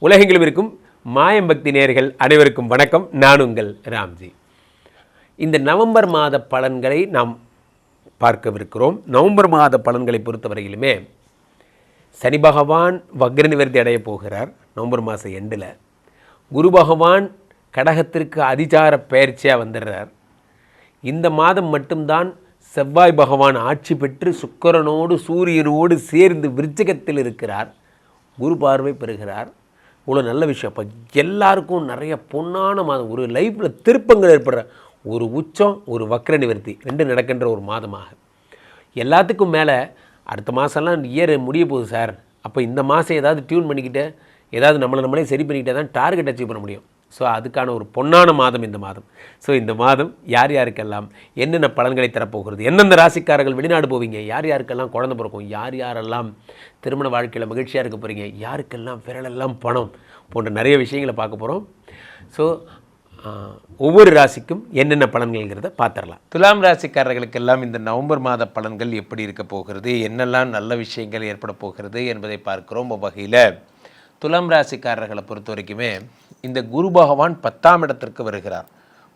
உலகெங்கிலும் இருக்கும் மாயம்பக்தி நேயர்கள் அனைவருக்கும் வணக்கம். நான் உங்கள் ராம்ஜி. இந்த நவம்பர் மாத பலன்களை நாம் பார்க்கவிருக்கிறோம். நவம்பர் மாத பலன்களை பொறுத்தவரையிலுமே சனி பகவான் வக்ர நிவர்த்தி அடைய போகிறார். நவம்பர் மாதம் எண்டில் குரு பகவான் கடகத்திற்கு அதிசார பயிற்சியாக வந்துடுறார். இந்த மாதம் மட்டும்தான் செவ்வாய் பகவான் ஆட்சி பெற்று சுக்கிரனோடு சூரியனோடு சேர்ந்து விருச்சிகத்தில் இருக்கிறார். குரு பார்வை பெறுகிறார். இவ்வளோ நல்ல விஷயம். இப்போ எல்லாருக்கும் நிறைய பொன்னான மாதம், ஒரு லைஃப்பில் திருப்பங்கள் ஏற்படுற ஒரு உச்சம், ஒரு வக்ர நிவர்த்தி ரெண்டு நடக்கின்ற ஒரு மாதமாக. எல்லாத்துக்கும் மேலே அடுத்த மாதம்லாம் இயர் முடிய போகுது சார். அப்போ இந்த மாதம் ஏதாவது டியூன் பண்ணிக்கிட்டு ஏதாவது நம்மளே சரி பண்ணிக்கிட்டே தான் டார்கெட் அச்சீவ் பண்ண முடியும். ஸோ அதுக்கான ஒரு பொன்னான மாதம் இந்த மாதம். ஸோ இந்த மாதம் யார் யாருக்கெல்லாம் என்னென்ன பலன்களை தரப்போகிறது, எந்தெந்த ராசிக்காரர்கள் வெளிநாடு போவீங்க, யார் யாருக்கெல்லாம் குழந்தை பிறக்கும், யார் யாரெல்லாம் திருமண வாழ்க்கையில் மகிழ்ச்சியாக இருக்க போகிறீங்க, யாருக்கெல்லாம் விரலெல்லாம் பணம் போன்ற நிறைய விஷயங்களை பார்க்க போகிறோம். ஸோ ஒவ்வொரு ராசிக்கும் என்னென்ன பலன்கள்ங்கிறத பார்த்துடலாம். துலாம் ராசிக்காரர்களுக்கெல்லாம் இந்த நவம்பர் மாத பலன்கள் எப்படி இருக்க போகிறது, என்னெல்லாம் நல்ல விஷயங்கள் ஏற்பட போகிறது என்பதை பார்க்கிறோம். வகையில் துலாம் ராசிக்காரர்களை பொறுத்த வரைக்குமே இந்த குரு பகவான் 10ஆம் இடத்திற்கு வருகிறார்.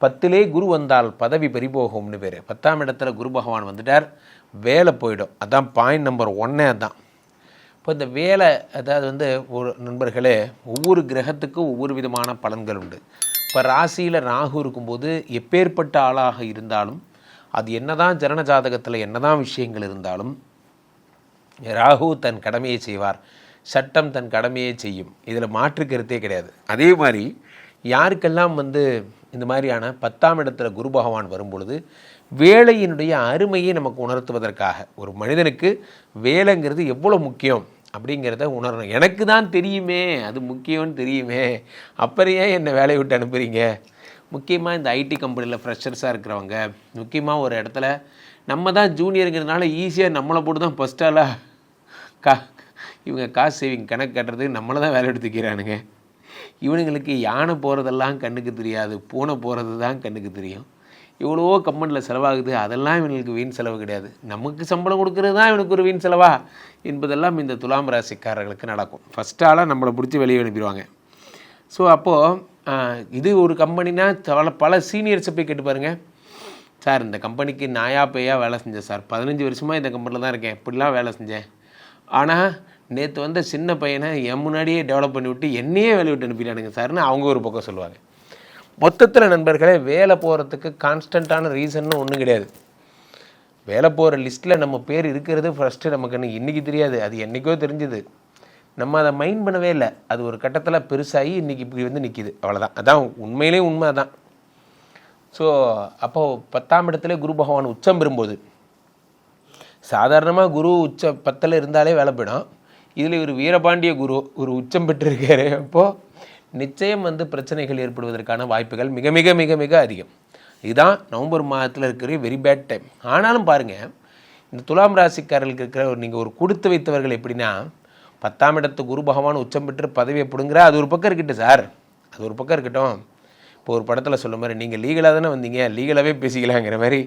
10லே குரு வந்தால் பதவி பறிபோகும்னு பேர். 10ஆம் இடத்துல குரு பகவான் வந்துட்டார், வேலை போயிடும். அதான் பாயிண்ட் நம்பர் 1. அதான் இப்போ இந்த வேலை, அதாவது ஒரு நண்பர்களே, ஒவ்வொரு கிரகத்துக்கும் ஒவ்வொரு விதமான பலன்கள் உண்டு. இப்போ ராசியில் ராகு இருக்கும்போது எப்பேற்பட்ட ஆளாக இருந்தாலும், அது என்னதான் ஜனன ஜாதகத்தில் என்னதான் விஷயங்கள் இருந்தாலும், ராகு தன் கடமையை செய்வார், சட்டம் தன் கடமையை செய்யும். இதில் மாற்று கருத்தே கிடையாது. அதே மாதிரி யாருக்கெல்லாம் இந்த மாதிரியான 10ஆம் இடத்துல குரு பகவான் வரும்பொழுது வேலையினுடைய அருமையை நமக்கு உணர்த்துவதற்காக, ஒரு மனிதனுக்கு வேலைங்கிறது எவ்வளோ முக்கியம் அப்படிங்கிறத உணரணும். எனக்கு தான் தெரியுமே, அது முக்கியம்னு தெரியுமே, அப்புறம் ஏன் என்னை வேலையை விட்டு அனுப்புகிறீங்க? முக்கியமாக இந்த ஐடி கம்பெனியில் ஃப்ரெஷர்ஸாக இருக்கிறவங்க, முக்கியமாக ஒரு இடத்துல நம்ம தான் ஜூனியருங்கிறதுனால ஈஸியாக நம்மளை போட்டு தான் ஃபஸ்ட்டால் இவங்க காசு சேவிங் கணக்கு கட்டுறது நம்மளை தான் வேலை எடுத்துக்கிறானுங்க. இவனுங்களுக்கு யானை போகிறதெல்லாம் கண்ணுக்கு தெரியாது, பூனை போகிறது தான் கண்ணுக்கு தெரியும். இவ்வளவோ கம்பெனியில் செலவாகுது, அதெல்லாம் இவனுக்கு வீண் செலவு கிடையாது. நமக்கு சம்பளம் கொடுக்கறது தான் இவனுக்கு ஒரு வீண் செலவா என்பதெல்லாம் இந்த துலாம் ராசிக்காரர்களுக்கு நடக்கும். ஃபஸ்ட்டாலாம் நம்மளை பிடிச்சி வெளியே அனுப்பிடுவாங்க. ஸோ அப்போது இது ஒரு கம்பெனினா பல சீனியர்ஸை போய் கேட்டு பாருங்கள். சார், இந்த கம்பெனிக்கு நாயா பேயாக வேலை செஞ்சேன் சார், 15 வருஷமாக இந்த கம்பெனியில் தான் இருக்கேன், இப்படிலாம் வேலை செஞ்சேன். ஆனால் நேற்று வந்த சின்ன பையனை என் முன்னாடியே டெவலப் பண்ணி விட்டு என்னையே வேலை விட்டு அனுப்பிட்டானுங்க சார்னு அவங்க ஒரு பக்கம் சொல்லுவாங்க. மொத்தத்தில் நண்பர்களே, வேலை போகிறதுக்கு கான்ஸ்டண்ட்டான ரீசன்னு ஒன்றும் கிடையாது. வேலை போகிற லிஸ்ட்டில் நம்ம பேர் இருக்கிறது ஃபஸ்ட்டு நமக்கு இன்றைக்கி தெரியாது, அது என்றைக்கோ தெரிஞ்சுது. நம்ம அதை மைண்ட் பண்ணவே இல்லை. அது ஒரு கட்டத்தில் பெருசாகி இன்றைக்கி இப்படி நிற்கிது, அவ்வளோதான். அதான் உண்மையிலே உண்மை தான். ஸோ அப்போது 10ஆம் இடத்துல குரு பகவான் உச்சம் பெறும்போது, சாதாரணமாக குரு உச்ச 10ல் இருந்தாலே வேலை போயிடும். இதில் ஒரு வீரபாண்டிய குரு ஒரு உச்சம் பெற்றிருக்காரு. அப்போது நிச்சயம் பிரச்சனைகள் ஏற்படுவதற்கான வாய்ப்புகள் மிக மிக மிக மிக அதிகம். இதுதான் நவம்பர் மாதத்தில் இருக்கிற வெரி பேட் டைம். ஆனாலும் பாருங்கள், இந்த துலாம் ராசிக்காரர்களுக்கு இருக்கிற நீங்கள் ஒரு கொடுத்து வைத்தவர்கள் எப்படின்னா, 10ஆம் இடத்து குரு பகவான் உச்சம் பெற்று பதவியை பிடுங்குற, அது ஒரு பக்கம் இருக்கட்டும் சார், அது ஒரு பக்கம் இருக்கட்டும். இப்போ ஒரு படத்தில் சொல்ல மாதிரி, நீங்கள் லீகலாக தானே வந்தீங்க, லீகலாகவே பேசிக்கலாங்கிற மாதிரி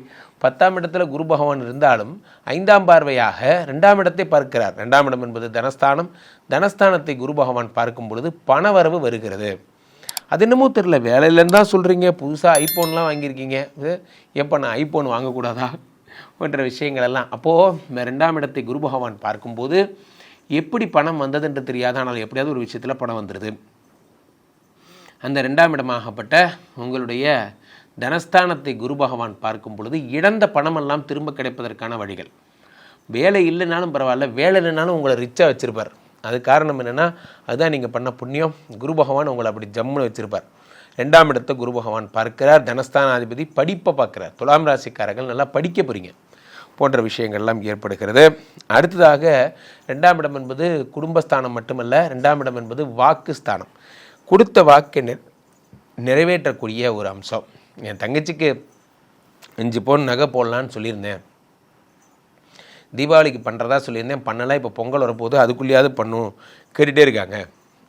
10ஆம் இடத்துல குரு பகவான் இருந்தாலும் 5ஆம் பார்வையாக 2ஆம் இடத்தை பார்க்கிறார். 2ஆம் இடம் என்பது தனஸ்தானம். தனஸ்தானத்தை குரு பகவான் பார்க்கும் பொழுது பணவரவு வருகிறது. அது என்னமோ தெரியல, வேலையிலேருந்து தான் சொல்கிறீங்க, புதுசாக ஐஃபோன்லாம் வாங்கியிருக்கீங்க, எப்போ நான் ஐஃபோன் வாங்கக்கூடாதா போன்ற விஷயங்கள் எல்லாம். அப்போது 2ஆம் இடத்தை குரு பகவான் பார்க்கும்போது எப்படி பணம் வந்ததுன்று தெரியாது, ஆனால் எப்படியாவது ஒரு விஷயத்தில் பணம் வந்துடுது. அந்த 2ஆம் இடமாகப்பட்ட உங்களுடைய தனஸ்தானத்தை குரு பகவான் பார்க்கும் பொழுது இழந்த பணமெல்லாம் திரும்ப கிடைப்பதற்கான வழிகள். வேலை இல்லைனாலும் பரவாயில்ல, வேலை இல்லைனாலும் உங்களை ரிச்சாக வச்சுருப்பார். அது காரணம் என்னென்னா, அதுதான் நீங்கள் பண்ண புண்ணியம். குரு பகவான் உங்களை அப்படி ஜம்முன்னு வச்சுருப்பார். 2ஆம் இடத்தை குரு பகவான் பார்க்கிறார். தனஸ்தானாதிபதி படிப்பை பார்க்குறார். துலாம் ராசிக்காரர்கள் நல்லா படிக்க போகிறீங்க போன்ற விஷயங்கள்லாம் ஏற்படுகிறது. அடுத்ததாக 2ஆம் இடம் என்பது குடும்பஸ்தானம் மட்டுமல்ல, 2ஆம் இடம் என்பது வாக்கு ஸ்தானம். கொடுத்த வாக்கை நிறைவேற்றக்கூடிய ஒரு அம்சம். என் தங்கச்சிக்கு 5 பவுன் நகை போடலான்னு சொல்லியிருந்தேன், தீபாவளிக்கு பண்ணுறதா சொல்லியிருந்தேன், பண்ணலாம். இப்போ பொங்கல் வரப்போது, அதுக்குள்ளேயாவது பண்ணும் கேட்டுகிட்டே இருக்காங்க.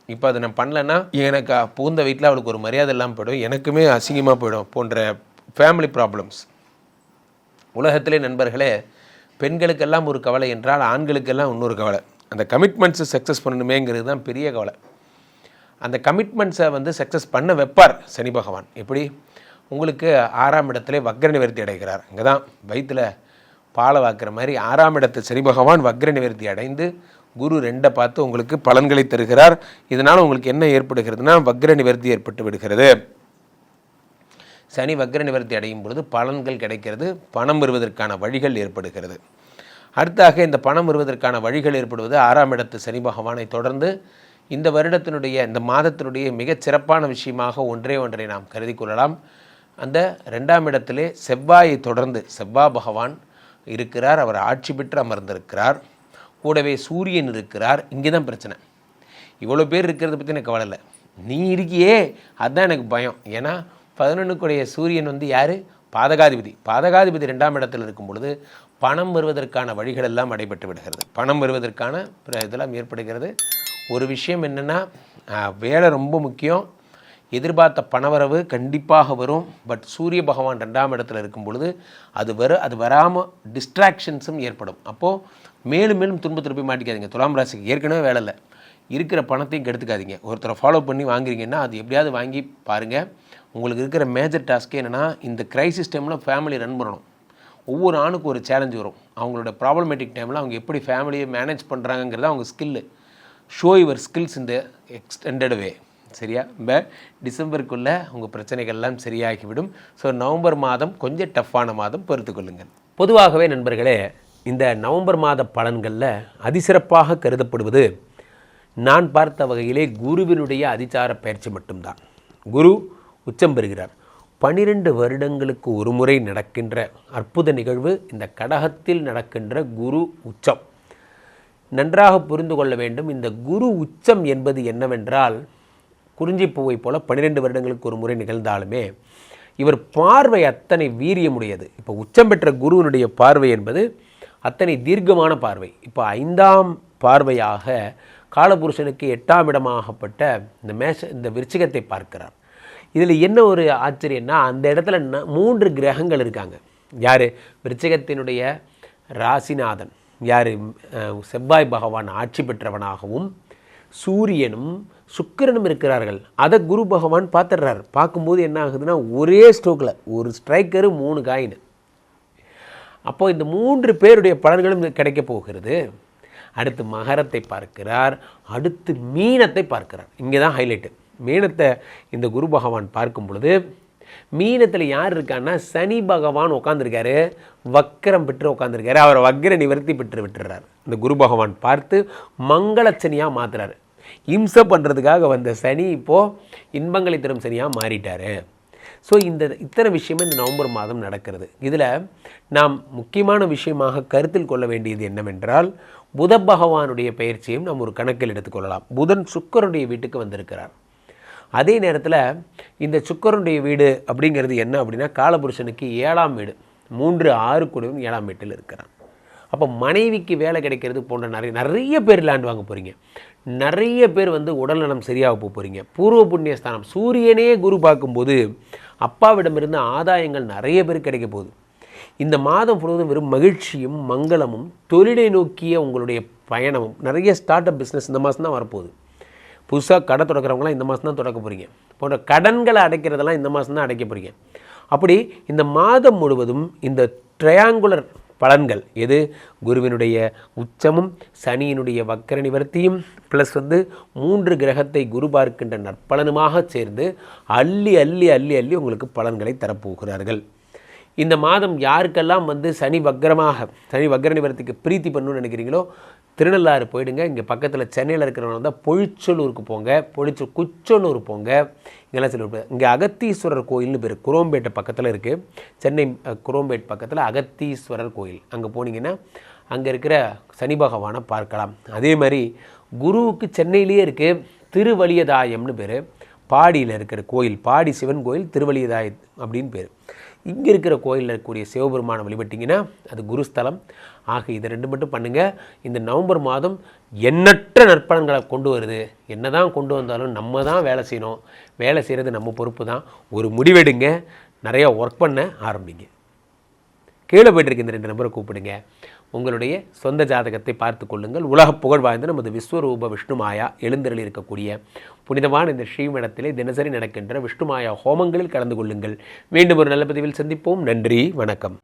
இப்போ அதை நான் பண்ணலைன்னா எனக்கு பூந்த வீட்டில் அவளுக்கு ஒரு மரியாதை இல்லாமல் போயிடும், எனக்குமே அசிங்கமாக போயிடும் போன்ற ஃபேமிலி ப்ராப்ளம்ஸ். உலகத்திலே நண்பர்களே, பெண்களுக்கெல்லாம் ஒரு கவலை என்றால் ஆண்களுக்கெல்லாம் இன்னொரு கவலை. அந்த கமிட்மெண்ட்ஸை சக்ஸஸ் பண்ணணுமேங்கிறது தான் பெரிய கவலை. அந்த கமிட்மெண்ட்ஸை வந்து சக்ஸஸ் பண்ண வைப்பார் சனி பகவான். எப்படி? உங்களுக்கு 6ஆம் இடத்துல வக்ர நிவர்த்தி அடைகிறார். இங்கே தான் வயிற்றில் பாலை வாக்குற மாதிரி 6ஆம் இடத்து சனி பகவான் வக்ர நிவர்த்தி அடைந்து குரு 2 பார்த்து உங்களுக்கு பலன்களை தருகிறார். இதனால் உங்களுக்கு என்ன ஏற்படுகிறதுனா வக்ர நிவர்த்தி ஏற்பட்டு விடுகிறது. சனி வக்ர நிவர்த்தி அடையும் பொழுது பலன்கள் கிடைக்கிறது, பணம் வருவதற்கான வழிகள் ஏற்படுகிறது. அடுத்தாக இந்த பணம் வருவதற்கான வழிகள் ஏற்படுவது 6ஆம் இடத்து சனி பகவானை தொடர்ந்து இந்த வருடத்தினுடைய இந்த மாதத்தினுடைய மிகச் சிறப்பான விஷயமாக ஒன்றை நாம் கருதி கொள்ளலாம். அந்த 2ஆம் இடத்திலே செவ்வாயை தொடர்ந்து செவ்வாய் பகவான் இருக்கிறார். அவர் ஆட்சி பெற்று அமர்ந்திருக்கிறார். கூடவே சூரியன் இருக்கிறார். இங்கே தான் பிரச்சனை. இவ்வளோ பேர் இருக்கிறத பற்றி எனக்கு கவலை இல்லை, நீ இருக்கியே அதுதான் எனக்கு பயம். ஏன்னா 11க்குடைய சூரியன் வந்து யார்? பாதகாதிபதி. பாதகாதிபதி 2ஆம் இடத்தில் இருக்கும் பொழுது பணம் வருவதற்கான வழிகள் எல்லாம் அடைபட்டு விடுகிறது. பணம் வருவதற்கான இதெல்லாம் ஏற்படுகிறது. ஒரு விஷயம் என்னென்னா, வேலை ரொம்ப முக்கியம். எதிர்பார்த்த பணவரவு கண்டிப்பாக வரும். பட் சூரிய பகவான் 2ஆம் இடத்துல இருக்கும் பொழுது அது வராமல் டிஸ்ட்ராக்ஷன்ஸும் ஏற்படும். அப்போது மேலும் மேலும் துன்பத்தில் போய் மாட்டிக்காதீங்க. துலாம் ராசிக்கு ஏற்கனவே வேலை இல்லை, இருக்கிற பணத்தையும் கெடுத்துக்காதீங்க. ஒருத்தரை ஃபாலோ பண்ணி வாங்குறீங்கன்னா அது எப்படியாவது வாங்கி பாருங்கள். உங்களுக்கு இருக்கிற மேஜர் டாஸ்க்கே என்னென்னா, இந்த கிரைசிஸ் டைமில் ஃபேமிலி ரன் பண்ணணும். ஒவ்வொரு ஆணுக்கும் ஒரு சேலஞ்சு வரும். அவங்களோட ப்ராப்ளமேட்டிக் டைமில் அவங்க எப்படி ஃபேமிலியை மேனேஜ் பண்ணுறாங்கிறது அவங்க ஸ்கில்லு. ஷோ யுவர் ஸ்கில்ஸ் இந்த எக்ஸ்டெண்டட் வே. சரியா? இப்போ டிசம்பருக்குள்ளே உங்கள் பிரச்சனைகள்லாம் சரியாகிவிடும். ஸோ நவம்பர் மாதம் கொஞ்சம் டஃப்பான மாதம் பொறுத்துக்கொள்ளுங்கள். பொதுவாகவே நண்பர்களே, இந்த நவம்பர் மாத பலன்களில் அதிசிறப்பாக கருதப்படுவது நான் பார்த்த வகையிலே குருவினுடைய அதிசார பயிற்சி மட்டும்தான். குரு உச்சம் பெறுகிறார். 12 வருடங்களுக்கு ஒரு முறை நடக்கின்ற அற்புத நிகழ்வு இந்த கடகத்தில் நடக்கின்ற குரு உச்சம். நன்றாக புரிந்து கொள்ள வேண்டும். இந்த குரு உச்சம் என்பது என்னவென்றால், குறிஞ்சிப்பூவை போல 12 வருடங்களுக்கு ஒரு முறை நிகழ்ந்தாலுமே இவர் பார்வை அத்தனை வீரியமுடையது. இப்போ உச்சம் பெற்ற குருவினுடைய பார்வை என்பது அத்தனை தீர்க்கமான பார்வை. இப்போ 5ஆம் பார்வையாக காலபுருஷனுக்கு 8ஆம் இடமாகப்பட்ட இந்த விருச்சிகத்தை பார்க்கிறார். இதில் என்ன ஒரு ஆச்சரியம்னா, அந்த இடத்துல 3 கிரகங்கள் இருக்காங்க. யார்? விருச்சிகத்தினுடைய ராசிநாதன் யார்? செவ்வாய் பகவான் ஆட்சி பெற்றவனாகவும் சூரியனும் சுக்கிரனும் இருக்கிறார்கள். அதை குரு பகவான் பார்த்துடுறார். பார்க்கும்போது என்ன ஆகுதுன்னா, ஒரே ஸ்ட்ரோக்கில் ஒரு ஸ்ட்ரைக்கரு 3 காயின். அப்போது இந்த 3 பேருடைய பலன்களும் கிடைக்க போகிறது. அடுத்து மகரத்தை பார்க்கிறார், அடுத்து மீனத்தை பார்க்கிறார். இங்கே தான் ஹைலைட்டு. மீனத்தை இந்த குரு பகவான் பார்க்கும் பொழுது மீனத்தில் யார் இருக்கான்னா சனி பகவான் உட்காந்துருக்காரு, வக்கரம் பெற்று உட்காந்துருக்காரு. அவரை வக்கர நிவர்த்தி பெற்று விட்டுறார். இந்த குரு பகவான் பார்த்து மங்கள சனியாக மாற்றுறாரு. இம்சை பண்ணுறதுக்காக வந்த சனி இப்போது இன்பங்களை தரும் சனியாக மாறிட்டார். ஸோ இத்தனை விஷயமே இந்த நவம்பர் மாதம் நடக்கிறது. இதில் நாம் முக்கியமான விஷயமாக கருத்தில் கொள்ள வேண்டியது என்னவென்றால், புத பகவானுடைய பயிற்சியும் நாம் ஒரு கணக்கில் எடுத்துக்கொள்ளலாம். புதன் சுக்கிரனுடைய வீட்டுக்கு வந்திருக்கிறார். அதே நேரத்தில் இந்த சுக்கிரனுடைய வீடு அப்படிங்கிறது என்ன அப்படின்னா, காலபுருஷனுக்கு 7ஆம் வீடு. 3, 6 கூடவும் 7ஆம் வீட்டில் இருக்கிறான். அப்போ மனைவிக்கு வேலை கிடைக்கிறது போன்ற நிறைய பேர் லேண்ட் வாங்க போகிறீங்க. நிறைய பேர் வந்து உடல்நலம் சரியாக போகிறீங்க. பூர்வ புண்ணியஸ்தானம் சூரியனே குரு பார்க்கும்போது அப்பாவிடமிருந்து ஆதாயங்கள் நிறைய பேர் கிடைக்க போகுது. இந்த மாதம் முழுவதும் வெறும் மகிழ்ச்சியும் மங்களமும் தொழிலை நோக்கிய உங்களுடைய பயணமும். நிறைய ஸ்டார்ட் அப் பிஸ்னஸ் இந்த மாதம் தான் வரப்போகுது. புதுசாக கடை தொடக்கிறவங்களாம் இந்த மாதம் தான் தொடக்க போகிறீங்க. போன்ற கடன்களை அடைக்கிறதெல்லாம் இந்த மாதம் தான் அடைக்க போகிறீங்க. அப்படி இந்த மாதம் முழுவதும் இந்த ட்ரையாங்குலர் பலன்கள் எது? குருவினுடைய உச்சமும் சனியினுடைய வக்கர நிவர்த்தியும் ப்ளஸ் 3 கிரகத்தை குரு பார்க்கின்ற நற்பலனுமாக சேர்ந்து அள்ளி அள்ளி அள்ளி அள்ளி உங்களுக்கு பலன்களை தரப்போகிறார்கள். இந்த மாதம் யாருக்கெல்லாம் சனி வக்கர நிவர்த்திக்கு பிரீத்தி பண்ணணும்னு நினைக்கிறீங்களோ திருநள்ளாறு போயிடுங்க. இங்கே பக்கத்தில் சென்னையில் இருக்கிறவங்க தான் பொழிச்சலூருக்கு போங்க, குச்சனூர் போங்க. இங்கெல்லாம் சொல்லுவாங்க. இங்கே அகத்தீஸ்வரர் கோயில்னு பேர், குரோம்பேட்டை பக்கத்தில் இருக்குது. சென்னை குரோம்பேட் பக்கத்தில் அகத்தீஸ்வரர் கோயில். அங்கே போனீங்கன்னா அங்கே இருக்கிற சனி பகவானை பார்க்கலாம். அதே மாதிரி குருவுக்கு சென்னையிலேயே இருக்குது திருவலியதாயம்னு பேர். பாடியில் இருக்கிற கோயில், பாடி சிவன் கோயில், திருவலியதாயம் அப்படின்னு பேர். இங்கே இருக்கிற கோயிலில் இருக்கக்கூடிய சிவபெருமானை வழிபட்டிங்கன்னா அது குருஸ்தலம். ஆக இதை 2 மட்டும் பண்ணுங்கள். இந்த நவம்பர் மாதம் எண்ணற்ற நற்பலன்களை கொண்டு வருது. என்ன தான் கொண்டு வந்தாலும் நம்ம தான் வேலை செய்யணும். வேலை செய்கிறது நம்ம பொறுப்பு தான். ஒரு முடிவெடுங்க, நிறையா ஒர்க் பண்ண ஆரம்பிங்க. கீழே போய்ட்டுருக்கு இந்த 2 நம்பரை கூப்பிடுங்க. உங்களுடைய சொந்த ஜாதகத்தை பார்த்து கொள்ளுங்கள். உலக புகழ் வாய்ந்த நமது விஸ்வரூப விஷ்ணு மாயா எழுந்தருளி இருக்கக்கூடிய புனிதமான இந்த ஸ்ரீமடத்திலே தினசரி நடக்கின்ற விஷ்ணுமாயா ஹோமங்களில் கலந்து கொள்ளுங்கள். மீண்டும் ஒரு நல்ல பதிவில் சந்திப்போம். நன்றி, வணக்கம்.